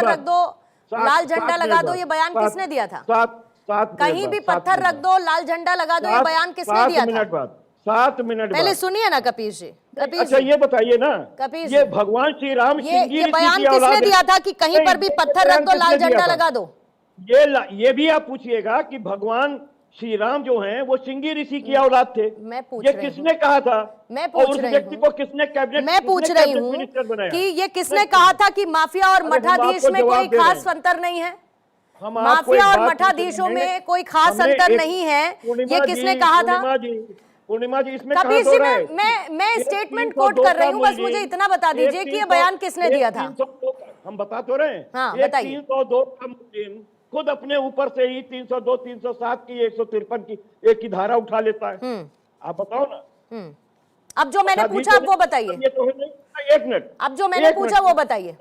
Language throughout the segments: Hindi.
रख दो, लाल झंडा लगा दो, ये बयान किसने दिया था? कहीं भी पत्थर रख दो, लाल झंडा लगा दो, ये बयान किसने दिया था? 7 मिनट पहले सुनिए ना कपीश जी। अच्छा ये बताइए ना, कपीश ये भगवान श्री राम ये बयान किसने दिया था कि कहीं पर भी पत्थर रख दो, लाल झंडा लगा दो? ये भी आप पूछिएगा कि भगवान श्री राम जो हैं वो सिंगी ऋषि की औलाद थे। मैं पूछ ये रही किसने कहा था? मैं पूछ रही व्यक्ति को किसने कैबिनेट, मैं पूछ रही हूँ कि ये किसने कहा था कि माफिया और मठाधीश में कोई खास अंतर नहीं है? माफिया और मठाधीशों में कोई खास अंतर नहीं है, ये किसने कहा था? पूर्णिमा जी इसमें कपीश जी, मैं स्टेटमेंट कोट कर रही हूँ, बस मुझे इतना बता दीजिए कि ये बयान किसने दिया था? हम बता तो रहे हैं। हाँ, बताइए। 302 का मुस्लिम खुद अपने ऊपर से ही 302, 307 की, 153 की एक की धारा उठा लेता है। आप बताओ ना। अब जो मैंने पूछा अब वो बताइए। एक मिनट, अब जो मैंने पूछा वो बताइए।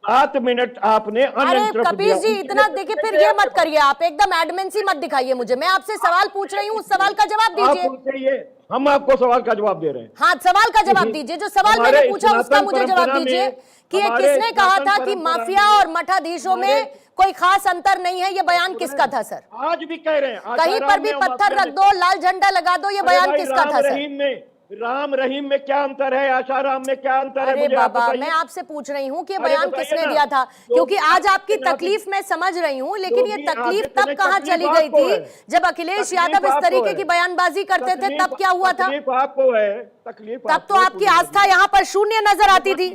7 मिनट आपने। अरे कपीश जी इतना देखिए, फिर ये मत करिए, आप एकदम एडमेंसी मत दिखाइए मुझे। मैं आपसे सवाल पूछ रही हूँ, उस सवाल का जवाब दीजिए। हम आपको सवाल का जवाब दे रहे हैं। हाँ, सवाल का जवाब दीजिए। जो सवाल मैंने पूछा उसका मुझे जवाब दीजिए कि ये किसने कहा था कि माफिया और मठाधीशों में कोई खास अंतर नहीं है? ये बयान किसका था सर? आज भी कह रहे हैं कहीं पर भी पत्थर रख दो, लाल झंडा लगा दो, ये बयान किसका था सर? राम रहीम में क्या अंतर है? आशा राम में क्या अंतर है? अरे बाबा, मैं आपसे पूछ रही हूँ कि ये बयान किसने दिया था, क्योंकि आज आपकी तकलीफ मैं समझ रही हूँ, लेकिन ये तकलीफ तब कहाँ चली गई थी जब अखिलेश यादव इस तरीके की बयानबाजी करते थे? तब क्या हुआ था? आपको है तकलीफ? तब तो आपकी आस्था यहाँ पर शून्य नजर आती थी।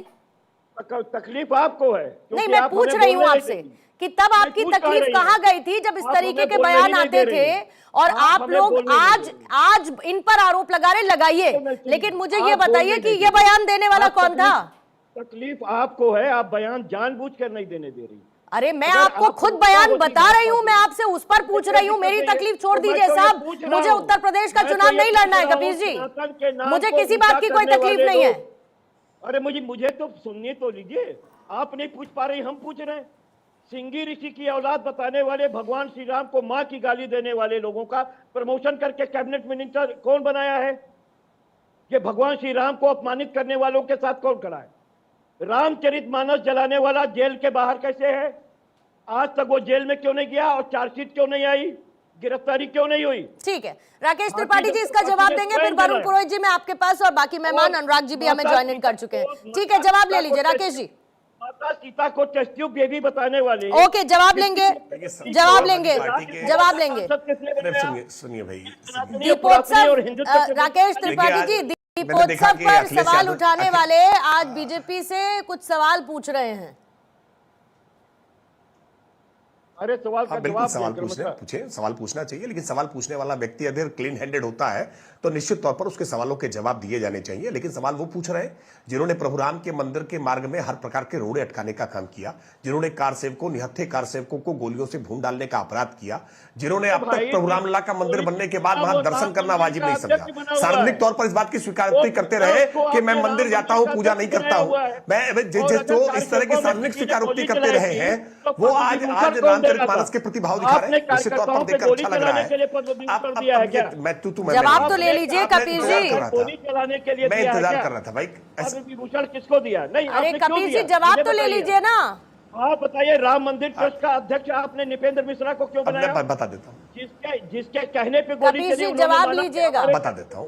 तकलीफ आपको है? नहीं, मैं पूछ रही हूँ आपसे कि तब आपकी तकलीफ कहाँ गई थी जब इस तरीके के बयान आते थे? और आप लोग आज इन पर आरोप लगा रहे, लगाइए, लेकिन मुझे ये बताइए कि ये बयान देने वाला कौन था? तकलीफ आपको है, आप बयान जानबूझकर नहीं देने दे रही। अरे मैं आपको खुद बयान बता रही हूँ, मैं आपसे उस पर पूछ रही हूँ। मेरी तकलीफ छोड़ दीजिए साहब, मुझे उत्तर प्रदेश का चुनाव नहीं लड़ना है कपीश जी, मुझे किसी बात की कोई तकलीफ नहीं है। अरे मुझे तो सुनने तो लीजिए, आप नहीं पूछ पा रही, हम पूछ रहे हैं। सिंगी ऋषि की औलाद बताने वाले, भगवान श्री राम को मां की गाली देने वाले लोगों का प्रमोशन करके कैबिनेट मिनिस्टर कौन बनाया है? ये भगवान श्री राम को अपमानित करने वालों के साथ कौन खड़ा है? रामचरितमानस जलाने वाला जेल के बाहर कैसे है? आज तक वो जेल में क्यों नहीं गया और चार्जशीट क्यों नहीं आई, गिरफ्तारी क्यों नहीं हुई? ठीक है, राकेश त्रिपाठी जी इसका जवाब देंगे, फिर वरुण पुरोहित जी मैं आपके पास, और बाकी मेहमान अनुराग जी भी हमें ज्वाइन इन कर चुके हैं। ठीक है, जवाब ले लीजिए राकेश जी। माता सीता को टेस्ट ट्यूब बेबी बताने वाले। ओके, जवाब लेंगे, जवाब लेंगे, जवाब लेंगे। सुनिए भाई, दीपोत्सव, राकेश त्रिपाठी जी, दीपोत्सव पर सवाल उठाने वाले आज बीजेपी से कुछ सवाल पूछ रहे हैं। अरे सवाल का बिल्कुल जवाब पूछे, सवाल पूछना चाहिए, लेकिन सवाल पूछने वाला व्यक्ति अगर क्लीन हैंडेड होता है तो निश्चित तौर पर उसके सवालों के जवाब दिए जाने चाहिए। लेकिन सवाल वो पूछ रहे हैं जिन्होंने प्रभु राम के मंदिर के मार्ग में हर प्रकार के रोड़े अटकाने का काम किया, जिन्होंने कार सेवकों, निहत्थे कार सेवकों को गोलियों से भून डालने का अपराध किया, जिन्होंने अब तक प्रभु रामलला का मंदिर बनने के बाद वहां दर्शन करना वाजिब नहीं समझा, सार्वजनिक तौर पर इस बात की स्वीकृति करते रहे कि मैं मंदिर जाता हूं, पूजा नहीं करता हूं। मैं जो इस तरह की सार्वजनिक स्वीकारोक्ति करते रहे हैं वो आज रामचरितमानस के प्रति भाव दिखा रहे हैं। निश्चित तौर पर देखकर अच्छा लग रहा है। मैं जवाब तो ले लीजिए कपीश जी, गोली चलाने के लिए मैं इंतजार कर रहा था भाई। विभूषण किसको दिया? नहीं, अरे कपीश जी जवाब तो ले लीजिए ना। आप बताइए, राम मंदिर ट्रस्ट का अध्यक्ष आपने निपेंद्र मिश्रा को क्यों बनाया? बता देता हूँ, जिसके कहने पे गोली चली। जवाब लीजिएगा। बता देता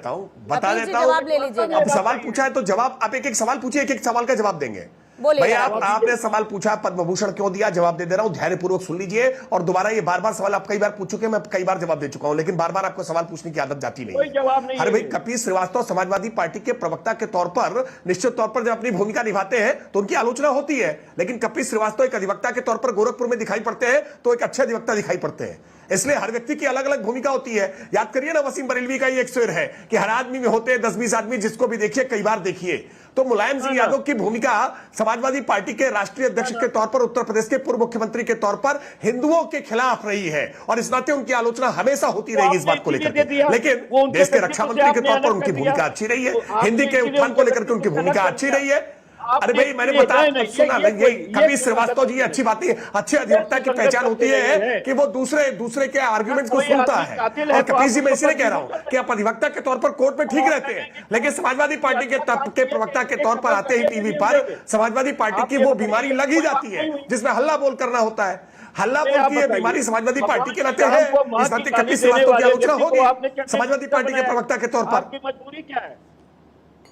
हूँ। जवाब ले लीजिएगा। अब सवाल पूछा है तो जवाब, आप एक एक सवाल पूछिए, एक एक सवाल का जवाब देंगे। भैया आपने सवाल पूछा पद्म भूषण क्यों दिया, जवाब दे रहा हूं, धैर्यपूर्वक सुन लीजिए। और दोबारा ये बार-बार सवाल आप कई बार पूछ चुके हैं, मैं कई बार जवाब दे चुका हूं, लेकिन बार-बार आपको सवाल पूछने की आदत जाती नहीं। कोई जवाब नहीं। अरे भाई, कपीश श्रीवास्तव समाजवादी पार्टी के प्रवक्ता के तौर पर निश्चित तौर पर जब अपनी भूमिका निभाते हैं तो उनकी आलोचना होती है, लेकिन कपीश श्रीवास्तव एक अधिवक्ता के तौर पर गोरखपुर में दिखाई पड़ते हैं तो एक अच्छे अधिवक्ता दिखाई पड़ते हैं। इसलिए हर व्यक्ति की अलग अलग भूमिका होती है। याद करिए ना, वसीम बरेलवी का ये एक शेर है कि हर आदमी में होते हैं 10-20 आदमी, जिसको भी देखिए कई बार देखिए। तो मुलायम सिंह यादव की भूमिका समाजवादी पार्टी के राष्ट्रीय अध्यक्ष के तौर पर, उत्तर प्रदेश के पूर्व मुख्यमंत्री के तौर पर हिंदुओं के खिलाफ रही है और इस नाते उनकी आलोचना हमेशा होती रहेगी इस बात को लेकर के। लेकिन देश के रक्षा मंत्री के तौर पर उनकी भूमिका अच्छी रही है, हिंदी के उत्थान को लेकर के उनकी भूमिका अच्छी रही है। अरे भाई मैंने बताया, सुना ये कपिल श्रीवास्तव जी अच्छी बात है, अच्छे अधिवक्ता की पहचान होती है कि वो दूसरे के आर्गुमेंट्स को सुनता है। और कपिल जी मैं इसलिए कह रहा हूं कि आप अधिवक्ता के तौर पर कोर्ट में ठीक रहते हैं, लेकिन समाजवादी पार्टी के प्रवक्ता के तौर पर आते ही टीवी पर समाजवादी पार्टी की वो बीमारी लग ही जाती है जिसमें हल्ला बोल करना होता है। हल्ला बोल की बीमारी समाजवादी पार्टी के नाते है, इस नाते कपिल श्रीवास्तव की आलोचना होगी समाजवादी पार्टी के प्रवक्ता के तौर पर। आपकी मजबूरी क्या है?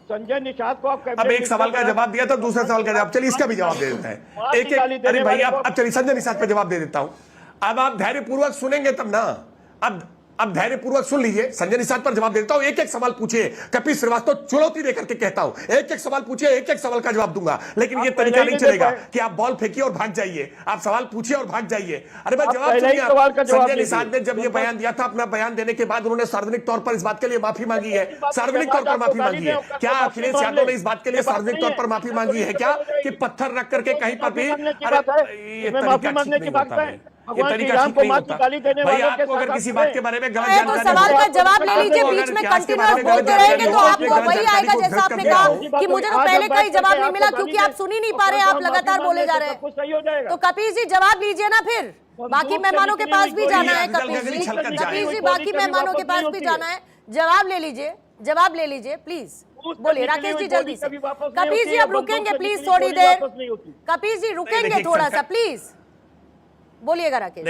संजय निषाद को आप अब एक सवाल का जवाब दिया था, दूसरे सवाल का जवाब, चलिए इसका भी जवाब दे देते हैं एक एक। अरे भाई अब चलिए संजय निषाद पे जवाब दे देता हूं। अब आप धैर्यपूर्वक सुनेंगे तब ना। अब धैर्यपूर्वक सुन लीजिए, संजय निषाद पर जवाब देता हूं। एक एक सवाल पूछिए, कपिल श्रीवास्तव चुनौती देकर के कहता हूं, एक एक सवाल पूछिए, एक एक सवाल का जवाब दूंगा। लेकिन ये तरीका नहीं चलेगा कि आप बॉल फेंकिए और भाग जाइए, आप सवाल पूछिए और भाग जाइए। अरे भाई जवाब सुनिए। संजय निषाद ने जब ये बयान दिया था, अपना बयान देने के बाद उन्होंने सार्वजनिक तौर पर इस बात के लिए माफी मांगी है, सार्वजनिक तौर पर माफी मांगी है। क्या अखिलेश यादव ने इस बात के लिए सार्वजनिक तौर पर माफी मांगी है क्या कि पत्थर रख करके कहीं पर भी? माफी मांगने की बात है, ये तरीका ठीक नहीं होता भाई। आपको अगर किसी बात के बारे में गलत तो सवाल का जवाब ले लीजिए, बीच में कंटिन्यूअस बोलते रहेंगे तो आपको वही आएगा जैसा आपने कहा कि मुझे तो पहले का ही जवाब नहीं मिला क्योंकि आप सुन ही नहीं पा रहे, आप लगातार बोले जा रहे हैं। तो कपिल जी जवाब लीजिए ना, फिर बाकी मेहमानों के पास भी जाना है। कपिल जी बाकी मेहमानों के पास भी जाना है, जवाब ले लीजिए, जवाब ले लीजिए प्लीज, बोलिए राकेश जी जल्दी से। कपिल जी अब रुकेंगे प्लीज थोड़ी देर, कपिल जी रुकेंगे थोड़ा सा प्लीज, बोलिएगा राकेश।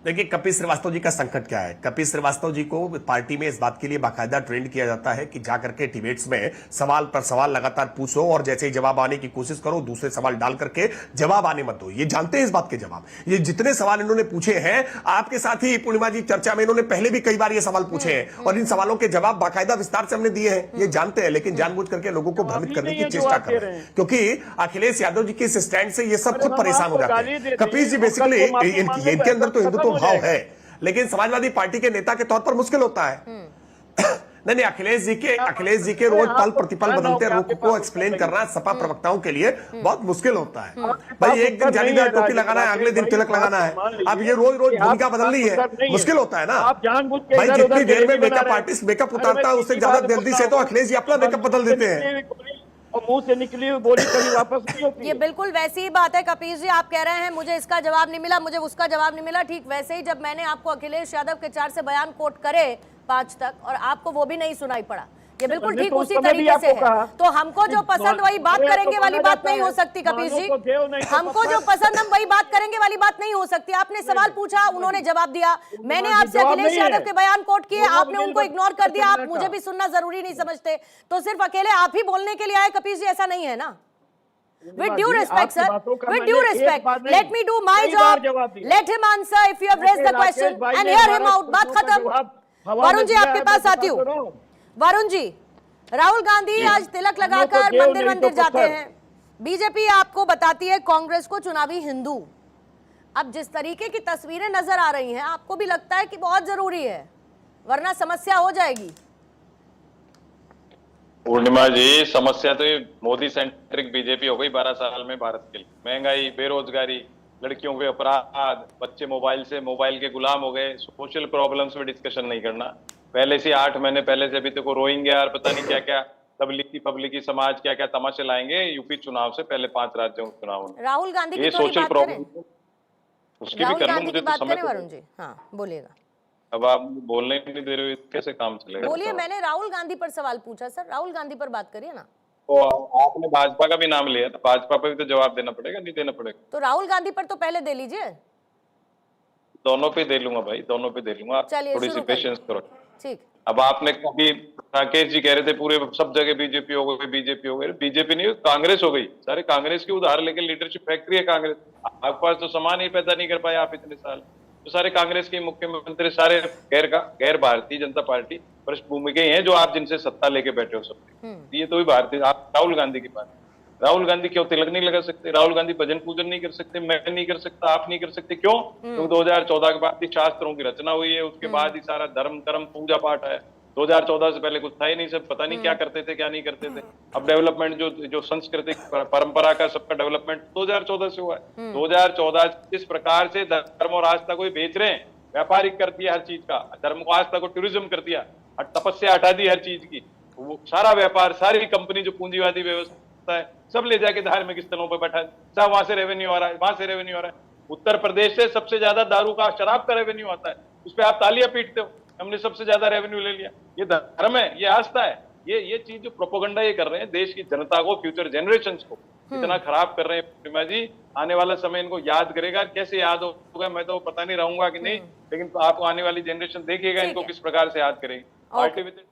देखिए कपिल श्रीवास्तव जी का संकट क्या है। कपिल श्रीवास्तव जी को पार्टी में इस बात के लिए बाकायदा ट्रेंड किया जाता है कि जाकर के डिबेट्स में सवाल पर सवाल लगातार पूछो और जैसे ही जवाब आने की कोशिश करो दूसरे सवाल डाल करके जवाब आने मत दो। ये जानते हैं इस बात के जवाब। ये जितने सवाल इन्होंने पूछे हैं आपके साथ ही पूर्णिमा जी चर्चा में इन्होंने पहले भी कई बार ये सवाल पूछे हैं और इन सवालों के जवाब बाकायदा विस्तार से हमने दिए हैं। ये जानते हैं, लेकिन जानबूझ करके लोगों को भ्रमित करने की चेष्टा कर रहे हैं क्योंकि अखिलेश यादव जी के इस स्टैंड से ये सब खुद परेशान हो जाते हैं। कपिल जी बेसिकली इनके अंदर तो हिंदुत्व भाव है, लेकिन समाजवादी पार्टी के नेता के तौर पर मुश्किल होता है। नहीं अखिलेश जी के रोज पल प्रतिपल बदलते रुख को एक्सप्लेन करना सपा प्रवक्ताओं के लिए बहुत मुश्किल होता है। भाई एक दिन जालीदार टोपी लगाना है, अगले दिन तिलक लगाना है। अब ये रोज भूमिका बदलनी है, मुश्किल होता है ना भाई। जितनी देर में मेकअप आर्टिस्ट मेकअप उतारता है उससे ज्यादा जल्दी से तो अखिलेश जी अपना मेकअप बदल देते हैं और मुंह से निकली हुई बोली कभी वापस नहीं होती। ये बिल्कुल वैसी ही बात है कपिल जी, आप कह रहे हैं मुझे इसका जवाब नहीं मिला, मुझे उसका जवाब नहीं मिला। ठीक वैसे ही जब मैंने आपको अखिलेश यादव के 4 से बयान कोट करे 5 तक और आपको वो भी नहीं सुनाई पड़ा, ये बिल्कुल ठीक उसी तरीके से है। तो हमको जो पसंद वही बात करेंगे वाली बात नहीं हो सकती कपिल जी, हमको जो पसंद हम वही बात करेंगे वाली बात नहीं हो सकती। आपने सवाल पूछा, उन्होंने जवाब दिया, मैंने आपसे अखिलेश यादव के बयान कोट किए, आपने उनको इग्नोर कर दिया। आप मुझे भी सुनना जरूरी नहीं समझते तो सिर्फ अकेले आप ही बोलने के लिए आए कपिल जी, ऐसा नहीं है ना। With due respect, sir. With due respect, let me do my job. Let him answer if you have raised the question and hear him out. बात खत्म। वरुण जी आपके पास आती हूँ। वरुण जी, राहुल गांधी आज तिलक लगाकर मंदिर जाते हैं, बीजेपी आपको बताती है कांग्रेस को चुनावी हिंदू। अब जिस तरीके की तस्वीरें नजर आ रही हैं, आपको भी लगता है कि बहुत जरूरी है वरना समस्या हो जाएगी? पूर्णिमा जी, समस्या तो ये मोदी सेंट्रिक बीजेपी हो गई 12 साल में भारत के लिए। महंगाई, बेरोजगारी, लड़कियों के अपराध, बच्चे मोबाइल के गुलाम हो गए। सोशल प्रॉब्लम्स पे डिस्कशन नहीं करना। पहले से 8 महीने पहले से अभी तक रोहिंग्या यार पता नहीं क्या क्या तबलीगी समाज क्या क्या तमाशे लाएंगे यूपी चुनाव से पहले 5 राज्यों के चुनाव में। राहुल गांधी ये सोशल प्रॉब्लम उसकी भी कर लो, मुझे तो समझ। वरुण जी हाँ बोलिएगा। अब आप बोलने नहीं दे रहे हो, कैसे काम चलेगा? बोलिए, मैंने राहुल गांधी पर सवाल पूछा सर, राहुल गांधी पर बात करिए ना। तो आपने भाजपा का भी नाम लिया था, भाजपा पर भी तो जवाब देना पड़ेगा, नहीं देना पड़ेगा? तो राहुल गांधी पर तो पहले दे लीजिए। दोनों पे दे लूंगा भाई, दोनों पे दे लूंगा। थोड़ी सी पेशेंस करो। ठीक। अब आपने कभी राकेश जी कह रहे थे पूरे सब जगह बीजेपी हो गई, बीजेपी हो गई। बीजेपी नहीं, कांग्रेस हो गई। सारे कांग्रेस की उधार लेकर लीडरशिप फैक्ट्री है कांग्रेस। आपके पास तो सामान ही पैदा नहीं कर पाए आप इतने साल। तो सारे कांग्रेस के मुख्यमंत्री सारे गैर भारतीय जनता पार्टी पृष्ठभूमि के हैं जो आप जिनसे सत्ता लेके बैठे हो सब। ये तो भी भारतीय। आप राहुल गांधी की बात, राहुल गांधी क्यों तिलक नहीं लगा सकते? राहुल गांधी भजन पूजन नहीं कर सकते? मैं नहीं कर सकता, आप नहीं कर सकते, क्यों? क्योंकि 2014 के बाद ही शास्त्रों की रचना हुई है, उसके बाद ही सारा धर्म कर्म पूजा पाठ है। 2014 से पहले कुछ था ही नहीं, सब पता नहीं क्या करते थे क्या नहीं करते थे। अब डेवलपमेंट जो संस्कृतिक परंपरा का सबका डेवलपमेंट 2014 से हुआ है। 2014 इस प्रकार से धर्म और आस्था को बेच रहे हैं, व्यापारिक कर दिया हर चीज का। धर्म को आस्था को टूरिज्म कर दिया, तपस्या हटा दी हर चीज की। वो सारा व्यापार, सारी कंपनी जो पूंजीवादी व्यवस्था है, सब ले जाके धार्मिक स्थलों पर बैठा है। सब वहां से रेवेन्यू आ रहा है, वहां से रेवेन्यू आ रहा है। उत्तर प्रदेश से सबसे ज्यादा दारू का, शराब का रेवेन्यू आता है, उस पर आप तालियां पीटते हो, हमने सबसे ज्यादा रेवेन्यू ले लिया। ये धर्म है, ये आस्था है। ये चीज जो प्रोपोगंडा ये कर रहे हैं, देश की जनता को, फ्यूचर जनरेशंस को इतना खराब कर रहे हैं प्रतिमा जी। आने वाला समय इनको याद करेगा, कैसे याद होगा मैं तो पता नहीं रहूंगा कि नहीं, लेकिन आपको आने वाली जनरेशन देखेगा ठीक इनको है। किस प्रकार से याद करेगी। Party with